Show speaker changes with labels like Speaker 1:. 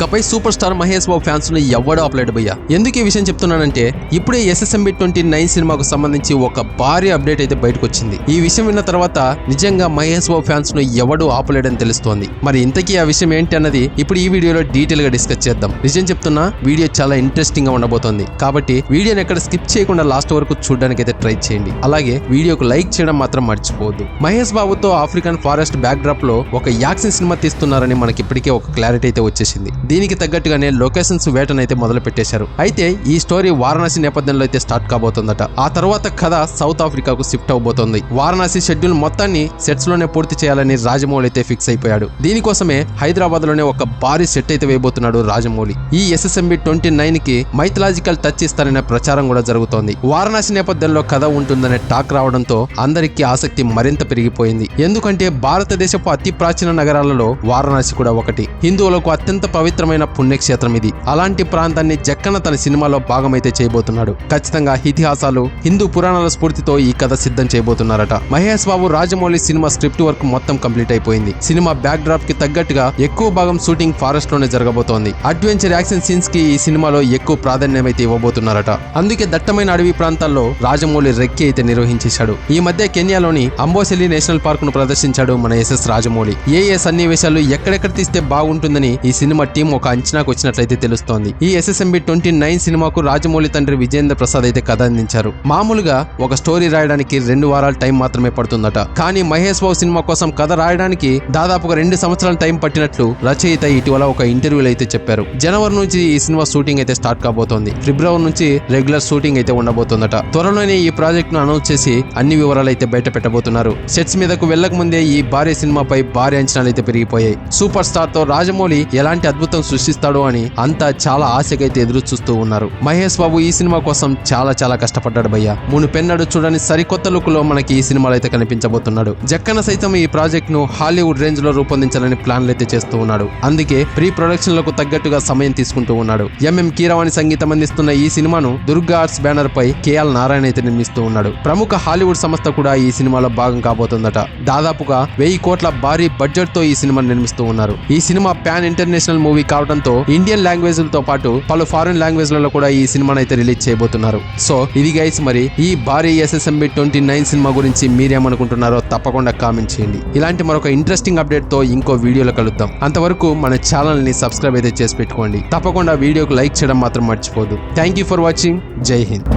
Speaker 1: ఇకపై super star Mahesh Babu fans ను ఎవడో ఆపలేడు భయ్యా. ఎందుకు ఈ విషయం చెప్తున్నానంటే ఇప్పుడే SSMB 29 సినిమాకు సంబంధించి ఒక భారీ అప్డేట్ అయితే బయటకు వచ్చింది. ఈ విషయం విన్న తర్వాత నిజంగా మహేష్ బాబు ఫ్యాన్స్ ను ఎవడూ ఆపలేడని తెలుస్తోంది. మరి ఇంతకీ ఆ విషయం ఏంటి అన్నది ఇప్పుడు ఈ వీడియోలో డీటెయిల్ గా డిస్కస్ చేద్దాం. నిజం చెప్తున్నా వీడియో చాలా ఇంట్రెస్టింగ్ గా ఉండబోతోంది కాబట్టి వీడియోని ఎక్కడ స్కిప్ చేయకుండా లాస్ట్ వరకు చూడడానికి అయితే ట్రై చేయండి. అలాగే వీడియోకు లైక్ చేయడం మాత్రం మర్చిపోవద్దు. మహేష్ బాబుతో ఆఫ్రికన్ ఫారెస్ట్ బ్యాక్ డ్రాప్ లో ఒక యాక్షన్ సినిమా తీస్తున్నారని మనకి ఇప్పటికే ఒక క్లారిటీ అయితే వచ్చేసింది. దీనికి తగ్గట్టుగానే లొకేషన్స్ వేటనైతే మొదలు పెట్టేశారు. అయితే ఈ స్టోరీ వారణాసి నేపథ్యంలో అయితే స్టార్ట్ కాబోతుందట. ఆ తర్వాత కథ సౌత్ ఆఫ్రికాకు షిఫ్ట్ అవబోతోంది. వారణాసి షెడ్యూల్ మొత్తాన్ని సెట్స్ లోనే పూర్తి చేయాలని రాజమౌళి అయితే ఫిక్స్ అయిపోయాడు. దీనికోసమే హైదరాబాద్ లోనే ఒక భారీ సెట్ అయితే వేయబోతున్నాడు రాజమౌళి. ఈ SSMB 29 కి మైథలాజికల్ టచ్ ఇస్తారనే ప్రచారం కూడా జరుగుతోంది. వారణాసి నేపథ్యంలో కథ ఉంటుందనే టాక్ రావడంతో అందరికీ ఆసక్తి మరింత పెరిగిపోయింది. ఎందుకంటే భారతదేశపు అతి ప్రాచీన నగరాలలో వారణాసి కూడా ఒకటి. హిందువులకు అత్యంత పవిత్రమైన పుణ్యక్షేత్రం ఇది. అలాంటి ప్రాంతాన్ని జక్కన తన సినిమాలో భాగమైతే చేయబోతున్నాడు. ఖచ్చితంగా ఇతిహాసాలు హిందూ పురాణాల స్ఫూర్తితో ఈ కథ సిద్ధం చేయబోతున్నారట. Mahesh Babu Rajamouli cinema script work మొత్తం కంప్లీట్ అయిపోయింది. సినిమా బ్యాక్ డ్రాప్ కి తగ్గట్టుగా ఎక్కువ భాగం షూటింగ్ ఫారెస్ట్ లోనే జరగబోతోంది. అడ్వెంచర్ యాక్షన్ సీన్స్ కి ఈ సినిమాలో ఎక్కువ ప్రాధాన్యం అయితే ఇవ్వబోతున్నారట. అందుకే దట్టమైన అడవి ప్రాంతాల్లో రాజమౌళి రెక్కి అయితే నిర్వహించేశాడు. ఈ మధ్య కెన్యాలోని అంబోసెలి నేషనల్ పార్క్ ను ప్రదర్శించాడు మన SS రాజమౌళి. ఏ సన్నివేశాలు ఎక్కడెక్కడ తీస్తే బాగుంటుందని ఈ సినిమా టీం ఒక అంచనాకు వచ్చినట్లయితే తెలుస్తోంది. ఈ SSMB 29 సినిమాకు రాజమౌళి తండ్రి విజేంద్ర ప్రసాద్ అయితే కథ అందించారు. మామూలుగా ఒక స్టోరీ రాయడానికి 2 వారాల టైం మాత్రమే పడుతుందట. కానీ మహేష్ బాబు సినిమా కోసం కథ రాయడానికి దాదాపుగా 2 సంవత్సరాల టైం పట్టినట్లు రచయిత ఇటీవల ఒక ఇంటర్వ్యూలో అయితే చెప్పారు. జనవరి నుంచి ఈ సినిమా షూటింగ్ అయితే స్టార్ట్ కాబోతోంది. ఫిబ్రవరి నుంచి రెగ్యులర్ షూటింగ్ అయితే ఉండబోతుందట. త్వరలోనే ఈ ప్రాజెక్ట్ ను అనౌన్స్ చేసి అన్ని వివరాలు అయితే బయట పెట్టబోతున్నారు. సెట్స్ మీదకు వెళ్లక ముందే ఈ భారీ సినిమాపై భారీ అంచనాలు అయితే పెరిగిపోయాయి. సూపర్ స్టార్ తో రాజమౌళి ఎలాంటి అద్భుతం సృష్టిస్తాడో అని అంతా చాలా ఆశకైతే ఎదురు చూస్తూ ఉన్నారు. మహేష్ బాబు ఈ సినిమా కోసం చాలా కష్టపడ్డాడు భయ్యా. మునుపెన్నడు చూడని సరికొత్త లుక్ లో మనకి ఈ సినిమాలో అయితే కనిపించబోతున్నాడు. జక్కన సైతం ఈ ప్రాజెక్ట్ ను హాలీవుడ్ రేంజ్ లో రూపొందించాలని ప్లాన్లు అయితే చేస్తూ ఉన్నాడు. అందుకే ప్రీ ప్రొడక్షన్ లకు తగ్గట్టుగా సమయం తీసుకుంటూ ఉన్నాడు. MM కీరవాణి సంగీతం అందిస్తున్న ఈ సినిమాను దుర్గా ఆర్ట్స్ బ్యానర్ పై KL నారాయణ అయితే నిర్మిస్తూ ఉన్నాడు. ప్రముఖ హాలీవుడ్ సంస్థ కూడా ఈ సినిమాలో భాగం కాబోతుందట. దాదాపుగా 1000 కోట్ల భారీ బడ్జెట్ తో ఈ సినిమాను నిర్మిస్తూ ఉన్నారు. ఈ సినిమా ప్యాన్ ఇంటర్నేషనల్ మూవీ కావడంతో ఇండియన్ లాంగ్వేజ్లతో పాటు పలు ఫారిన్ లాంగ్వేజ్లలో కూడా ఈ సినిమాను అయితే రిలీజ్ చేయబోతున్నారు. సో ఇది గైస్, మరి ఈ భారీ SSMB 29 సినిమా గురించి మీరేమనుకుంటున్నారో తప్పకుండా కామెంట్ చేయండి. ఇలాంటి మరొక ఇంట్రెస్టింగ్ అప్డేట్ తో ఇంకో వీడియోలో కలుద్దాం. అంతవరకు మన ఛానల్ ని సబ్స్క్రైబ్ అయితే చేసి పెట్టుకోండి. తప్పకుండా వీడియోకు లైక్ చేయడం మాత్రం మర్చిపోదు. Thank you for watching. Jai Hind.